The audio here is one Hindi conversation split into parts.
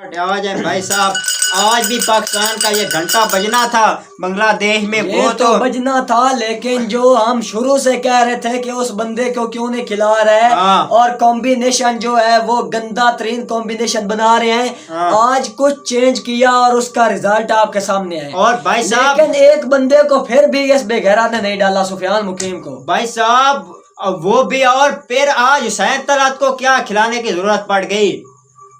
आवाज है भाई साहब। आज भी पाकिस्तान का ये घंटा बजना था बांग्लादेश में, वो तो बजना था, लेकिन जो हम शुरू से कह रहे थे कि उस बंदे को क्यों नहीं खिला रहे हैं और कॉम्बिनेशन जो है वो गंदा तरीन कॉम्बिनेशन बना रहे हैं। आज कुछ चेंज किया और उसका रिजल्ट आपके सामने है। और भाई साहब, लेकिन एक बंदे को फिर भी इस बेगैरा ने नहीं डाला, सुफियान मुकीम को। भाई साहब वो भी, और फिर आज हुसैन तलत को क्या खिलाने की जरूरत पड़ गई?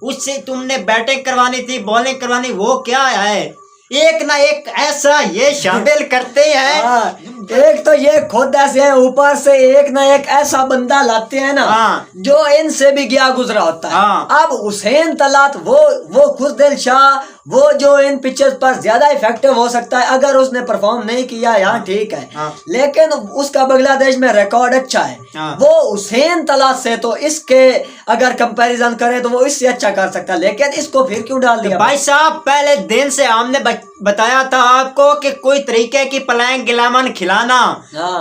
उससे तुमने बैटिंग करवानी थी, बॉलिंग करवानी, वो क्या है? एक ना एक ऐसा ये शामिल करते हैं। एक तो ये खुद ऐसे है, ऊपर से एक ना एक ऐसा बंदा लाते हैं ना जो इनसे भी गया गुजरा होता है। अब हुसैन तलात वो खुशदिल शाह, वो जो इन पिक्चर्स पर ज्यादा इफेक्टिव हो सकता है अगर उसने परफॉर्म नहीं किया यहाँ, ठीक है, लेकिन उसका बांग्लादेश में रिकॉर्ड अच्छा है। वो हुसैन तलात से तो इसके अगर कंपैरिजन करे तो वो इससे अच्छा कर सकता है, लेकिन इसको फिर क्यों डाल दिया? भाई साहब पहले दिन से हमने बताया था आपको कि कोई तरीके की प्लाइंग गिलामन खिलाना।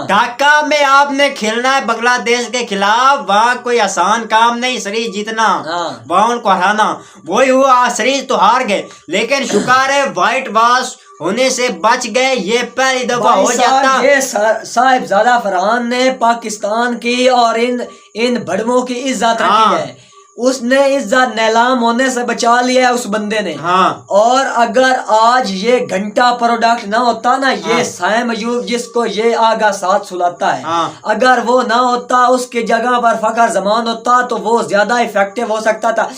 ढाका में आपने खेलना है बांग्लादेश के खिलाफ, वहाँ कोई आसान काम नहीं सीरीज जीतना, वहाँ उनको हराना। वही हुआ, सीरीज तो हार गए, लेकिन शुक्र है व्हाइट वॉश होने से बच गए। ये पहली दफा हो जाता। ये साहिबजादा फरहान ने पाकिस्तान की और इन भड़वों की इज्जत रखी है। उसने इज्जत नीलाम होने से बचा लिया है उस बंदे ने। और अगर आज ये घंटा प्रोडक्ट ना होता ना, ये साइम अयूब जिसको ये आगा साथ सुलाता है, अगर वो ना होता, उसकी जगह पर फखर जमान होता तो वो ज्यादा इफेक्टिव हो सकता था।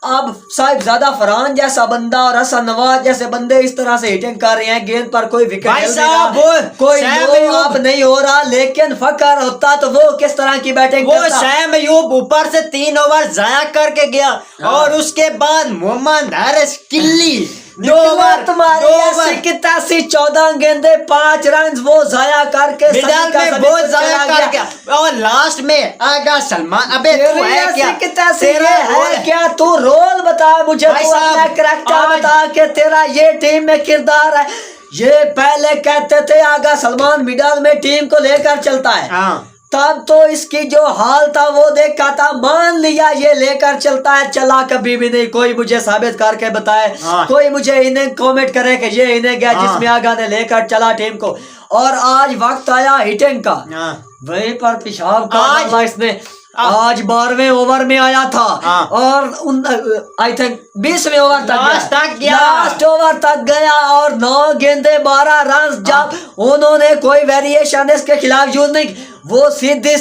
अब साहिबजादा फरहान जैसा बंदा और हसन नवाज जैसे बंदे इस तरह से हिटिंग कर रहे हैं, गेंद पर कोई विकेट कोई आप नहीं हो रहा, लेकिन फकर होता तो वो किस तरह की बैटिंग करता। सैम अयूब ऊपर से 3 ओवर जाया करके गया और उसके बाद मोहम्मद हारिस किल्ली 2 ओवर 14 गेंदे 5 रन वो जाया करके बहुत जाया करके, और लास्ट में आगा सलमान। अबे तू है क्या तू रोल बता मुझे, तू अपना करैक्टर बता के तेरा ये टीम में किरदार है। ये पहले कहते थे आगा सलमान मिडल में टीम को लेकर चलता है, तब तो इसकी जो हाल था वो देखा था। मान लिया ये लेकर चलता है, चला कभी भी नहीं। कोई मुझे साबित करके बताए, कोई मुझे इन्हें कमेंट करे कि ये इन्हें गया जिसमें आगा ने लेकर चला टीम को। और आज वक्त आया हिटिंग का, वहीं पर पेशाब का इसने आज 12वें ओवर में आया था और आई थिंक 20वें ओवर तक गया, लास्ट ओवर तक गया और 9 गेंदे 12 रन। जब उन्होंने कोई वेरिएशन इसके खिलाफ यूज नहीं, वो सीधी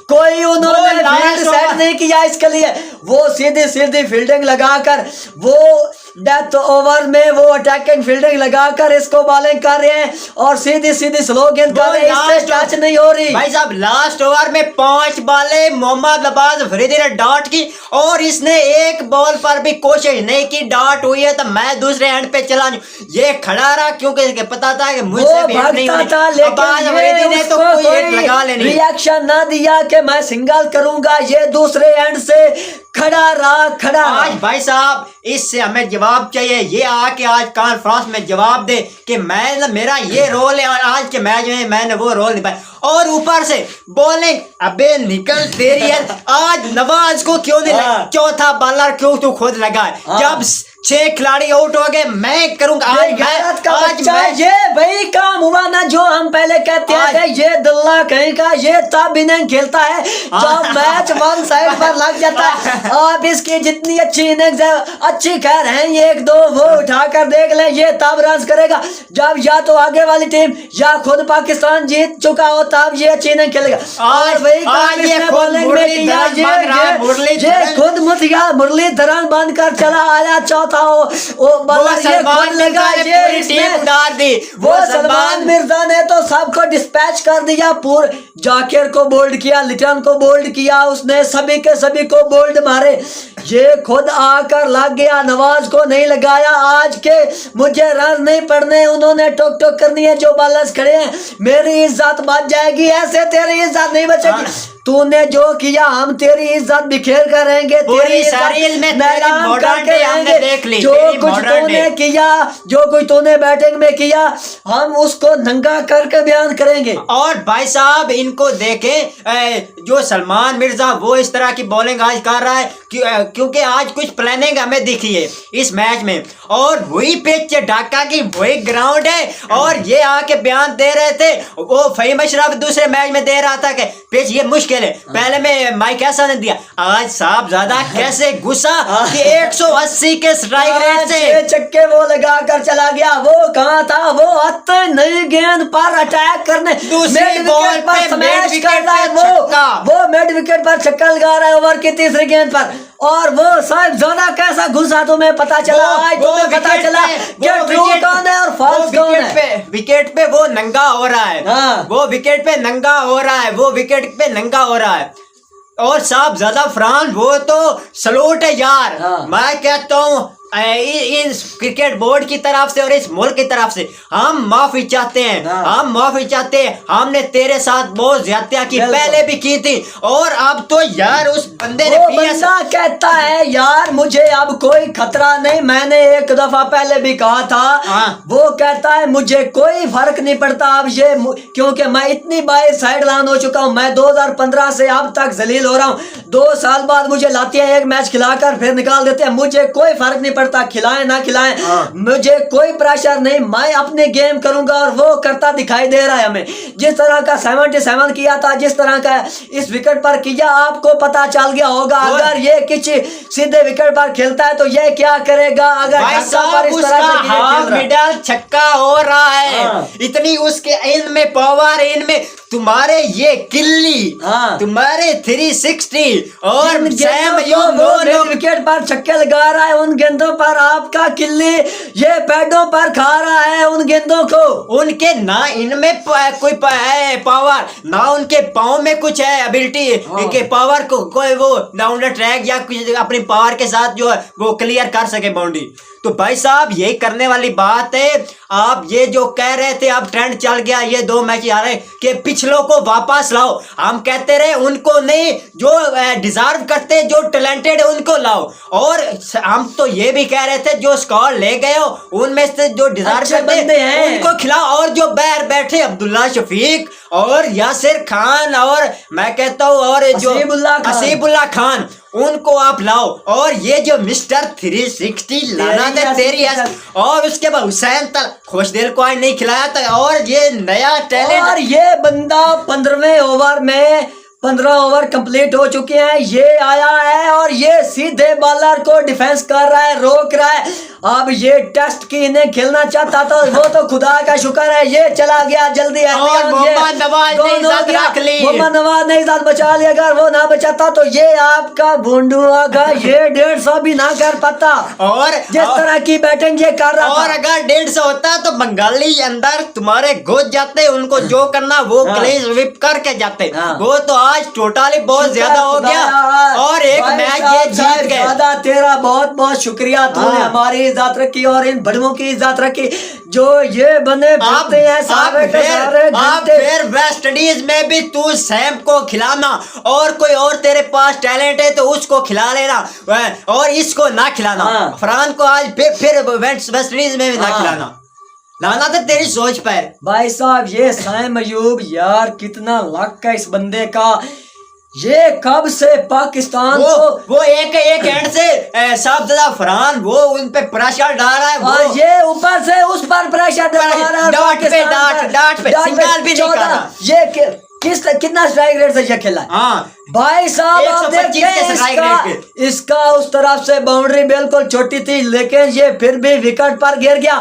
कोई उन्होंने फील्ड सेट नहीं किया इसके लिए, वो सीधी फील्डिंग लगाकर, वो डेथ ओवर में वो अटैकिंग फील्डिंग लगाकर इसको बॉलिंग कर रहे हैं और सीधी स्लो गेंद कर रहे हैं, इससे टच नहीं हो रही। भाई साहब लास्ट ओवर में 5 बॉलें मोहम्मद अब्बास फरीदी ने डॉट की और इसने एक बॉल पर भी कोशिश नहीं की। डॉट हुई है तो मैं दूसरे एंड पे चला ये खड़ा रहा, क्योंकि इसके पता था कि मुझसे भी नहीं होनी। ने तो कोई लगा लेनी, रिएक्शन ना दिया कि मैं सिंगल करूंगा, ये दूसरे एंड से खड़ा रहा। आज भाई साहब इससे हमें जवाब चाहिए, ये आके आज कॉन्फ्रेंस में जवाब दे कि मैं मेरा ये रोल है और आज के मैच में मैंने वो रोल निभाया। और ऊपर से बॉलिंग अबे निकल तेरी है। आज नवाज को क्यों नहीं लगा? चौथा बॉलर क्यों तू खुद लगा? जब 6 खिलाड़ी आउट हो गए, मैं करूंगा आज ये वही काम हुआ ना जो हम पहले कहते थे, ये दुल्ला कहीं का, ये तब इनिंग खेलता है जब मैच वन साइड पर लग जाता है। अब इसकी जितनी अच्छी इनिंग्स है, अच्छी खैर है 1-2 वो उठाकर देख ले, ये तब रन करेगा जब या तो आगे वाली टीम या खुद पाकिस्तान जीत चुका हो, तब ये अच्छी इनिंग खेलेगा। और वही काम इसने बॉलिंग में किया, ये खुद मुरलीधरन बंद कर चला आया चौथा वो सलमान मिर्जा ने तो सबको डिस्पैच कर दिया। जाकिर को बोल्ड किया, लिटन को बोल्ड किया, उसने सभी के सभी को बोल्ड मारे। ये खुद आकर लग गया, नवाज को नहीं लगाया। आज के मुझे रन नहीं पड़ने, उन्होंने टोक करनी है जो बॉलर्स खड़े हैं, मेरी इज्जत बच जाएगी, ऐसे तेरी इज्जत नहीं बचेगी। तूने जो किया हम तेरी इज्जत बिखेर कर रहेंगे, पूरी तेरी इज्जत शरीर में तेरी नीलाम modern करके day हमने रहेंगे। देख ली, जो तेरी कुछ modern तूने day। किया, जो कुछ तूने बैटिंग में किया, हम उसको नंगा करके बयान करेंगे। और भाई साहब इनको देखें, जो सलमान मिर्जा वो इस तरह की बॉलिंग आज कर रहा है क्योंकि आज कुछ प्लानिंग हमें दिखी है इस मैच में। और वही पिच ढाका की वही ग्राउंड है, और ये आके बयान दे रहे थे, वो फहीम अशरफ दूसरे मैच में दे रहा था कि पिच ये मुश्किल है, पहले में माइक ऐसा ने दिया। आज साहब ज्यादा कैसे गुस्सा कि 180 के स्ट्राइक रेट से चक्के वो लगा कर चला गया। वो कहाँ था, वो आते नई गेंद पर अटैक करने, दूसरी मिड बॉल विकेट पर पे स्मैश मिड कर विकेट रहा है। पे छक्का। वो मिड विकेट पर छक्का लगा रहा है ओवर की तीसरी गेंद पर। और वो साहब ज्यादा कैसा घुसा तुम्हें पता चला, आज तुम्हें पता चला कि ट्रू कौन है और फॉल्स कौन है। विकेट पे वो नंगा हो रहा है, हाँ। वो विकेट पे नंगा हो रहा है, वो विकेट पे नंगा हो रहा है। और साहब ज्यादा फरहान वो तो सलूट है यार। हाँ। मैं कहता हूँ इस क्रिकेट बोर्ड की तरफ से और इस मुल्क की तरफ से हम माफी चाहते हैं। हाँ। हम माफी चाहते हैं, हमने तेरे साथ बहुत ज्यादतियां की, बिल्कुल। पहले भी की थी, और अब तो यार उस बंदे ने वो PS बंदा कहता है यार मुझे अब कोई खतरा नहीं, मैंने एक दफा पहले भी कहा था। हाँ। वो कहता है मुझे कोई फर्क नहीं पड़ता अब ये क्योंकि मैं इतनी बार साइड लाइन हो चुका हूँ। मैं 2015 से अब तक जलील हो रहा हूँ। 2 साल बाद मुझे लाते हैं, एक मैच खिलाकर फिर निकाल देते हैं, मुझे कोई फर्क नहीं पड़ता, खिलाएं ना खिलाएं। हाँ। मुझे कोई प्रेशर नहीं, मैं अपने गेम करूंगा। और वो करता दिखाई दे रहा है हमें, जिस तरह का 77 किया था, जिस तरह का इस विकेट पर किया, आपको पता चल गया होगा। अगर ये किसी सीधे विकेट पर खेलता है तो ये क्या करेगा। अगर भाई ढक्का साहब पर इस तरह उसका से खेल रहा है। मिडल छक्का हो रहा है। हाँ। इतनी उसके इनमें पावर, इनमें तुम्हारे ये किल्ली, हाँ। तुम्हारे 360 और जिन सैम गेंदों यूं को वो वो लोग विकेट पर छक्के लगा रहा है, उन गेंदों पर आपका किल्ली ये पैडों पर खा रहा है उन गेंदों को। उनके ना इनमें कोई है पावर, ना उनके पाँव में कुछ है एबिलिटी के पावर को कोई वो डाउन द ट्रैक या कुछ अपनी पावर के साथ जो है वो क्लियर कर सके बाउंड्री। तो भाई साहब यही करने वाली बात है। आप ये जो कह रहे थे अब ट्रेंड चल गया, ये 2 मैच आ रहे कि पिछलों को वापस लाओ, हम कहते रहे उनको नहीं, जो डिजर्व करते, जो टैलेंटेड है उनको लाओ। और हम तो ये भी कह रहे थे जो स्कोर ले गए हो उनमें से जो डिजर्व अच्छे बंदे करते हैं उनको खिलाओ। और जो बाहर बैठे अब्दुल्ला शफीक और यासिर खान और मैं कहता हूँ और जो हसीबुल्ला खान उनको आप लाओ। और ये जो मिस्टर 360 लाना था तेरी और उसके बाद हुसैन तक खुशदिल को आज नहीं खिलाया था। और ये नया टैलेंट, और ये बंदा 15वें ओवर में 15 ओवर कंप्लीट हो चुके हैं, ये आया है और ये सीधे बॉलर को डिफेंस कर रहा है, रोक रहा है। अब ये टेस्ट की इन्हें खेलना चाहता था, वो तो खुदा का शुक्र है ये चला गया जल्दी। और मोहम्मद नवाज ने इज्जत रख ली। मोहम्मद नवाज ने इज्जत बचा लिया, अगर वो ना बचाता तो ये आपका भूंडुआ का ये 150 भी ना कर पाता। और जिस तरह की बैटिंग ये कर रहा था। और अगर 150 होता तो बंगाली अंदर तुम्हारे घुस जाते, उनको जो करना वो क्लीन स्वीप करके जाते। वो तो आज टोटली बहुत ज्यादा हो गया और एक मैच ये जीत गए। दादा तेरा बहुत बहुत शुक्रिया, तूने हमारी इज्जत रखी और इन बड़ों की इज्जत रखी जो ये बने फिरते हैं सारे के सारे। आप फिर वेस्ट इंडीज में भी तू सैम को खिलाना और कोई और तेरे पास टैलेंट है तो उसको खिला लेना और इसको ना खिलाना। फरहान को आज फिर वेस्ट इंडीज में भी ना खिलाना। लाना तो तेरी सोच पर। भाई साहब ये सैम अयूब यार कितना लक है इस बंदे का। ये कब से पाकिस्तान वो एक एंड से साहब दादा फरहान वो उन पे प्रेशर डाल रहा है और ये ऊपर से उस पर प्रेशर डाल रहा है। डाट पे सिंगल भी नहीं कर रहा। ये कितना स्ट्राइक रेट से ये खेला है। हाँ भाई साहब आप देखिए इसका उस तरफ से बाउंड्री बिल्कुल छोटी थी लेकिन ये फिर भी विकेट पर गिर गया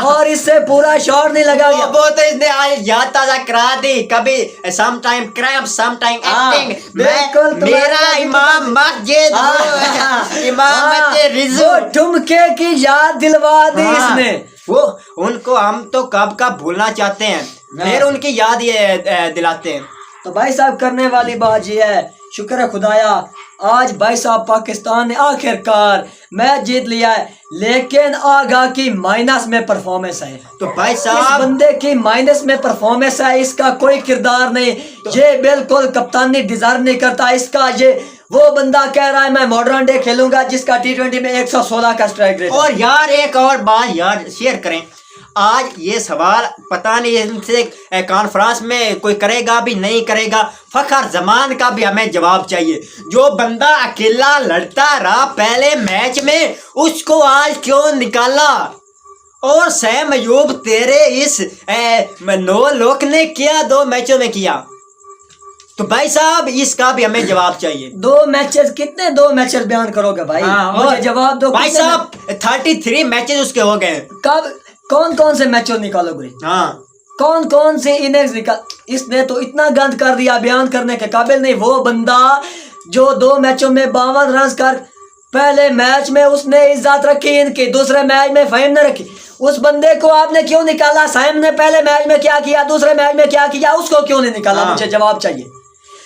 और इससे पूरा शॉट नहीं लगा गया। वो तो इसने आज याद ताजा करा दी, कभी some time cramp some time acting. बिल्कुल मेरा इमाम मस्जिद इमाम मस्जिद रिजू ठुमके की याद दिलवा दी इसने। वो उनको हम तो कब का भूलना चाहते हैं फिर उनकी याद ये दिलाते हैं। तो भाई साहब करने वाली बात ये है शुक्र है खुदाया, आज भाई साहब पाकिस्तान ने आखिरकार मैच जीत लिया है, लेकिन आगा की माइनस में परफॉर्मेंस है। तो भाई इस साहब बंदे की माइनस में परफॉर्मेंस है, इसका कोई किरदार नहीं, ये बिल्कुल कप्तानी डिजर्व नहीं करता। इसका ये वो बंदा कह रहा है मैं मॉडर्न डे खेलूंगा जिसका T20 में 116 का स्ट्राइक रेट। और यार एक और बात यार शेयर करें, आज ये सवाल पता नहीं इनसे कॉन्फ्रेंस में कोई करेगा भी नहीं करेगा, फखर जमान का भी हमें जवाब चाहिए। जो बंदा अकेला लड़ता रहा पहले मैच में, उसको आज क्यों निकाला? और सैम अयूब तेरे इस नो लोक ने किया 2 मैचों में किया, तो भाई साहब इसका भी हमें जवाब चाहिए। 2 मैचेस कितने 2 मैचेस बयान करोगे भाई? हाँ, मुझे जवाब दो भाई साहब 33 मैचेस उसके हो गए। कब कौन कौन से मैचों निकालोगे? हाँ कौन कौन से इनिंग्स निकाल? इसने तो इतना गंद कर दिया, बयान करने के काबिल नहीं। वो बंदा जो 2 मैचों में 52 रन कर, पहले मैच में उसने इज्जत रखी इनकी, दूसरे मैच में फहीम ने रखी। उस बंदे को आपने क्यों निकाला? साइम ने पहले मैच में क्या किया, दूसरे मैच में क्या किया, उसको क्यों नहीं निकाला? हाँ। मुझे जवाब चाहिए।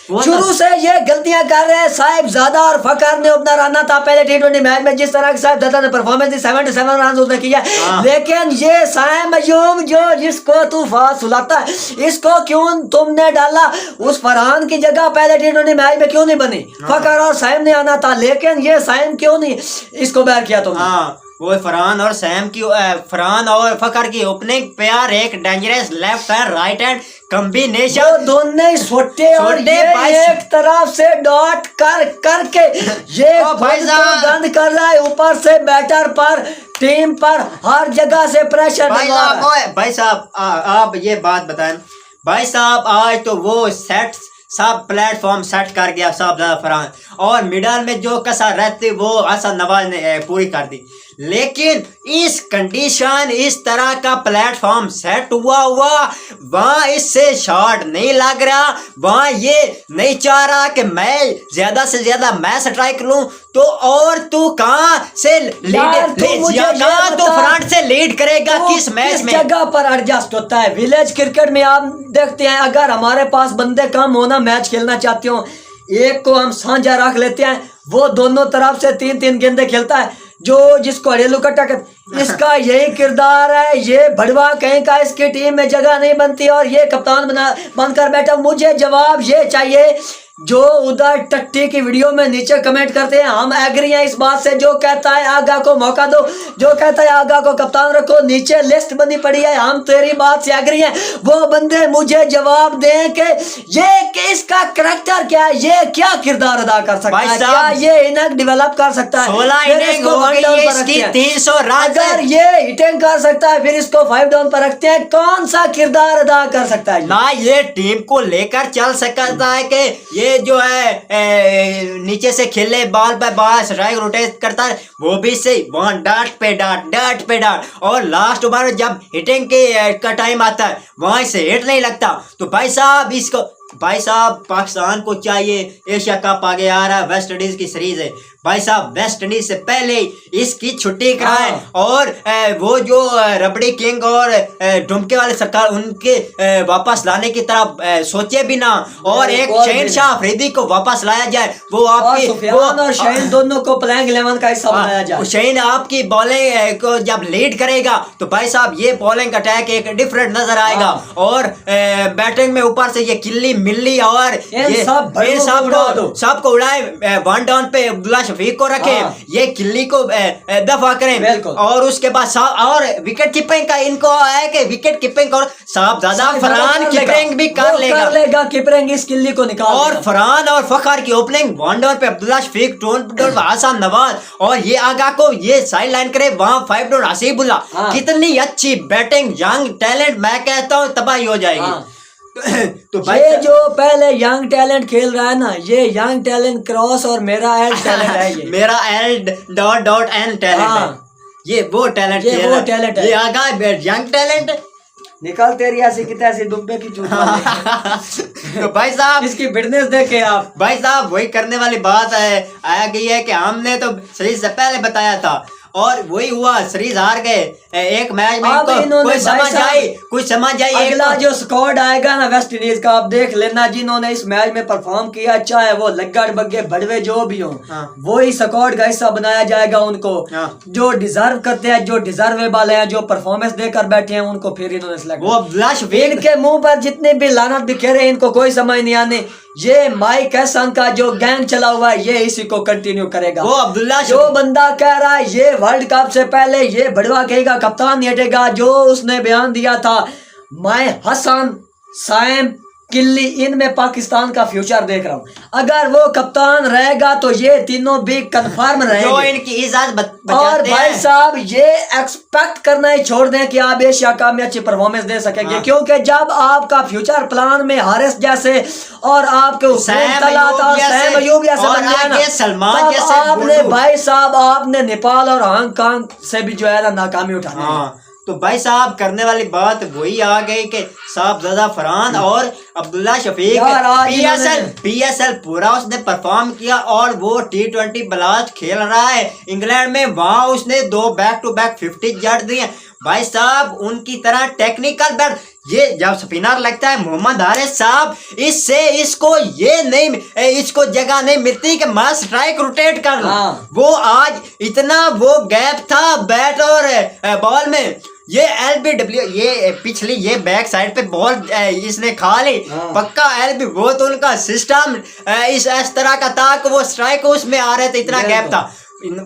वो शुरू से ये गलतियां कर रहे हैं। साहिब ज़्यादा और फकर ने ओपनर आना था पहले T20 मैच में, जिस तरह के साहिब ज़्यादा ने परफॉर्मेंस दी, 77 रन उसने किया। हाँ। लेकिन ये साइम अयूब जो जिसको तू फास्ट सुलाता है, इसको क्यों तुमने डाला? उस फरहान की जगह पहले T20 मैच में क्यों नहीं बनी? फकर और साइम ने आना था, लेकिन ये साइम क्यों नहीं इसको बैर किया तुमने? हाँ, वो फरहान और सैम की फरहान और फखर की ओपनिंग पेयर एक dangerous left hand right hand combination, वो दोनों छोटे और छोटे ये भाई एक तरफ से डॉट कर करके ये ओ भाई खुद को साहब। बंद कर रहा है, ऊपर से बैटर पर, टीम पर, हर जगह से प्रेशर भाई डलवा रहा है। साहब भाई साहब आप ये बात बताएं भाई साहब, आज तो वो सेट सब प्लेटफॉर्म सेट कर गया साहब फरहान, और मिडल में जो कसर रहती वो हसन नवाज ने पूरी कर दी। लेकिन इस कंडीशन इस तरह का प्लेटफॉर्म सेट हुआ वहाँ इससे शॉट नहीं लग रहा, वहाँ ये नहीं चाह रहा कि मैं ज्यादा से ज्यादा मैं स्ट्राइक लूं, तो और तू कहाँ से लीड तो फ्रंट से लीड करेगा किस मैच में? जगह पर एडजस्ट होता है। विलेज क्रिकेट में आप देखते हैं, अगर हमारे पास बंदे कम होना, मैच खेलना चाहते हो, एक को हम साझा रख लेते हैं, वो दोनों तरफ से 3-3 गेंदे खेलता है, जो जिसको हरेलू कट्टा कहते। इसका यही किरदार है, ये भड़वा कहीं का, इसकी टीम में जगह नहीं बनती और ये कप्तान बनकर बैठा। मुझे जवाब ये चाहिए, जो उधर टट्टी की वीडियो में नीचे कमेंट करते हैं हम एग्री हैं इस बात से, जो कहता है आगा को मौका दो, जो कहता है आगा को कप्तान रखो, नीचे लिस्ट बनी पड़ी है, हम तेरी बात से एग्री हैं। वो बंदे मुझे जवाब दें कि ये इसका करैक्टर क्या है, ये क्या किरदार अदा कर सकता है, क्या ये इनिंग डेवलप कर सकता है, 16 इनिंग हो गई है इसकी, 300 रन। अगर ये हिटिंग कर सकता है फिर इसको 5 डाउन पर रखते हैं, कौन सा किरदार अदा कर सकता है? ना ये टीम को लेकर चल सकता है कि ये जो है नीचे से खेले बॉल पे बॉल स्ट्राइक रोटेट करता है, वो भी सही, वहाँ डाट पे डाट, और लास्ट ओवर जब हिटिंग के का टाइम आता है वहाँ से हिट नहीं लगता। तो भाई साहब इसको, भाई साहब पाकिस्तान को चाहिए, एशिया कप आगे आ रहा है, वेस्ट इंडीज की सीरीज है भाई साहब, वेस्ट इंडीज से पहले इसकी छुट्टी कराएं, और वो जो रबड़ी किंग और डुमके वाले सरकार उनके वापस लाने की तरफ सोचे भी ना, और एक शहनशाह अफरीदी को वापस लाया जाए, वो आपकी सुफियान और शहीन दोनों को प्लेइंग 11 का हिस्सा बनाया जाए। शहीन आपकी बॉलिंग को जब लीड करेगा तो भाई साहब ये बॉलिंग अटैक एक डिफरेंट नजर आएगा, और बैटिंग में ऊपर से ये किल्ली मिल्ली और ये सबको उड़ाए, 1 डाउन पे अब्दुल्ला शफीक को रखे, ये किल्ली को दफा करें, और उसके बाद और विकेट कीपिंग का इनको है कि विकेट कीपिंग और साहब ज्यादा फरहान कीपिंग भी कर लेगा कीपिंग इस किल्ली को निकाल, और फरहान और फखर की ओपनिंग 1 डाउन पे अब्दुल्ला शफीक, 2 डाउन हसन नवाज, और ये आगा को ये साइड लाइन करे, वहाँ 5 डाउन हसीबुल्ला। कितनी अच्छी बैटिंग, यंग टैलेंट, मैं कहता हूँ तबाही हो जाएगी। तो ये जो पहले यंग टैलेंट खेल रहा है ना, ये यंग टैलेंट क्रॉस और मेरा एल टैलेंट है, ये मेरा L.N टैलेंट है, ये वो टैलेंट है, ये आगा यंग टैलेंट निकल तेरी ऐसी कितने ऐसी दुब्बे की चूत तो भाई साहब इसकी फिटनेस देखे आप, भाई साहब वही करने वाली बात है आ गई है कि हमने तो सही से पहले बताया था, और वही हुआ, सीरीज हार गए एक मैच में। अब इन्होंने कुछ समझ आई अगला जो स्क्वाड आएगा ना वेस्ट इंडीज का, आप देख लेना जिन्होंने इस मैच में परफॉर्म किया, चाहे वो लग्गड़ बग्गे बड़वे जो भी हो, वही स्क्वाड का हिस्सा बनाया जाएगा उनको। जो डिजर्व करते हैं, जो डिजर्वेबल है, जो परफॉर्मेंस देकर बैठे हैं, उनको फिर इन्होंने सिलेक्ट। इनके मुंह पर जितने भी लानत बिखेरे, इनको कोई समझ नहीं आने। ये माइक हैसन का जो गैंग चला हुआ है, ये इसी को कंटिन्यू करेगा। वो अब्दुल्ला जो बंदा कह रहा है ये वर्ल्ड कप से पहले ये बड़वा कहेगा कप्तान नहीं हटेगा, जो उसने बयान दिया था, मैं हसन, साइम, किल्ली, इनमें पाकिस्तान का फ्यूचर देख रहा हूँ। अगर वो कप्तान रहेगा तो ये तीनों भी कंफर्म रहेंगे। जो इनकी इज्जत और भाई साहब ये एक्सपेक्ट करना ही छोड़ दें कि आप एशिया कप में अच्छी परफॉर्मेंस दे सकेंगे, क्योंकि जब आपका फ्यूचर प्लान में हारिस जैसे और आपके सैम अयूब जैसे बन गया ना, सलमान जैसे, आपने भाई साहब आपने नेपाल और हांगकांग से भी जो है ना नाकामी उठानी। तो भाई साहब करने वाली बात वही आ गई कि साहबजादा फरहान और अब्दुल्ला शफीक पीएसएल पूरा उसने परफॉर्म किया और वो T20 ब्लास्ट खेल रहा है इंग्लैंड में, वहां उसने 2 बैक टू बैक 50 जड़ दिए। भाई साहब उनकी तरह टेक्निकल बैट, ये जब स्पिनर लगता है मोहम्मद हारिस साहब, इससे इसको ये नहीं, इसको जगह नहीं मिलती कि मैं स्ट्राइक रोटेट कर लूं। वो आज इतना वो गैप था बैट और बॉल में, ये LBW ये पिछली ये बैक साइड पे बॉल इसने खा ली, पक्का LB, वो तो उनका सिस्टम इस तरह का था कि वो स्ट्राइक उसमें आ रहे थे, इतना गैप था,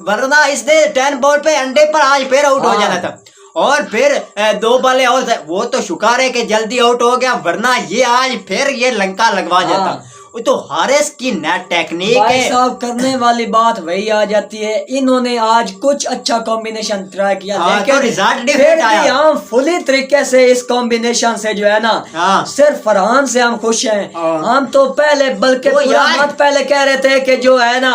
वरना इसने 10 बॉल पे अंडे पर आज फिर आउट हो जाना था। और फिर 2 बॉलें और, वो तो शुक्र है कि जल्दी आउट हो गया, वरना ये आज फिर ये लंका लगवा जाता। वो तो हारिस की नेट टेक्निक है साहब। करने वाली बात वही आ जाती है, इन्होंने आज कुछ अच्छा कॉम्बिनेशन ट्राई किया, लेकिन तो रिजल्ट डिफरेंट आया। हम फुली तरीके से इस कॉम्बिनेशन से जो है ना, सिर्फ फरहान से हम खुश हैं। हम तो पहले बल्कि पहले कह रहे थे कि जो है ना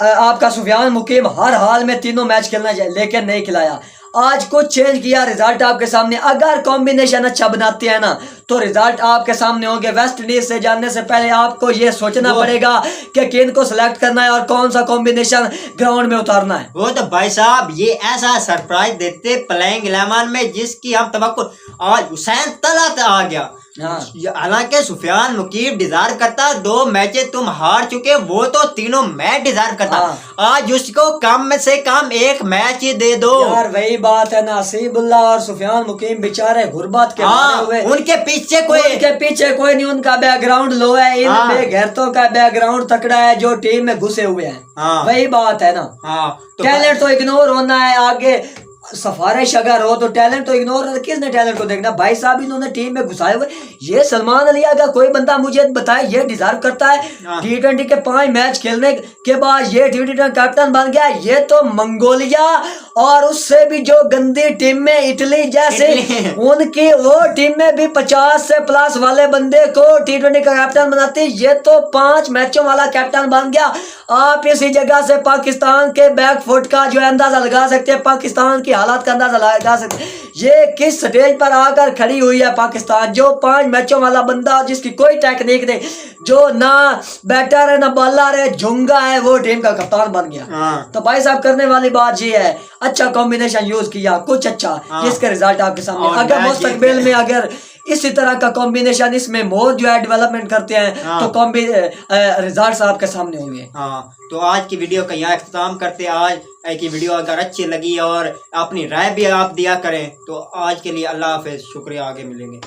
आपका सुफियान मुकीम हर हाल में तीनों मैच खेलना चाहिए, लेकिन नहीं खिलाया। आज कुछ चेंज किया, रिजल्ट आपके सामने। अगर कॉम्बिनेशन अच्छा बनाते हैं ना तो रिजल्ट आपके सामने होंगे। वेस्ट इंडीज से जानने से पहले आपको ये सोचना पड़ेगा कि किन को सिलेक्ट करना है और कौन सा कॉम्बिनेशन ग्राउंड में उतारना है। वो तो भाई साहब ये ऐसा सरप्राइज देते प्लेइंग 11 में जिसकी हम तवक्को, आज हुसैन तलत आ गया। हालांकि सुफियान मुकीम डिजायर करता 2 मैचेस तुम हार चुके, वो तो तीनों मैच डिजायर करता, आज उसको कम में से कम 1 मैच ही दे दो। यार वही बात है ना, नसीबुल्लाह और सुफियान मुकीम बेचारे गुर्बत के मारे हुए, उनके पीछे कोई नहीं, उनका बैकग्राउंड लो है, इन बेगैरतों का बैकग्राउंड तकड़ा है जो टीम में घुसे हुए हैं। वही बात है ना, टैलेंट तो इग्नोर होना है। आगे सफारिश अगर हो तो टैलेंट तो इग्नोर, किसने टैलेंट को देखना। भाई साहब इन्होंने टीम में घुसाए हुए, ये सलमान अली का कोई बंदा मुझे बताए ये डिजर्व करता है T20 के 5 मैच खेलने के बाद ये T20 कैप्टन बन गया। ये तो मंगोलिया और उससे भी जो गंदी टीम में इटली जैसे उनकी वो टीम में भी 50 से प्लस वाले बंदे को T20 का कैप्टन बनाते, ये तो 5 मैचों वाला कैप्टन बन गया। आप इसी जगह से पाकिस्तान के बैकफुट का जो अंदाजा लगा सकते हैं, पाकिस्तान की हालात का अंदाजा लगा सकते हैं। ये किस स्टेज पर आकर खड़ी हुई है पाकिस्तान, जो 5 मैचों वाला बंदा जिसकी कोई टेक्निक नहीं, जो ना बैटर है ना बॉलर है, झुंगा है, वो टीम का कप्तान बन गया। तो भाई साहब करने वाली बात ये है, अच्छा कॉम्बिनेशन यूज किया, कुछ अच्छा, जिसके रिजल्ट आपके सामने। अगर मुस्तकबिल में अगर इसी तरह का कॉम्बिनेशन इसमें मोर जो है डेवलपमेंट करते हैं तो रिजल्ट्स आपके सामने होंगे। तो आज की वीडियो का यहाँ इख्तिताम करते हैं। आज की वीडियो अगर अच्छी लगी और अपनी राय भी आप दिया करें तो आज के लिए अल्लाह हाफिज़, शुक्रिया, आगे मिलेंगे।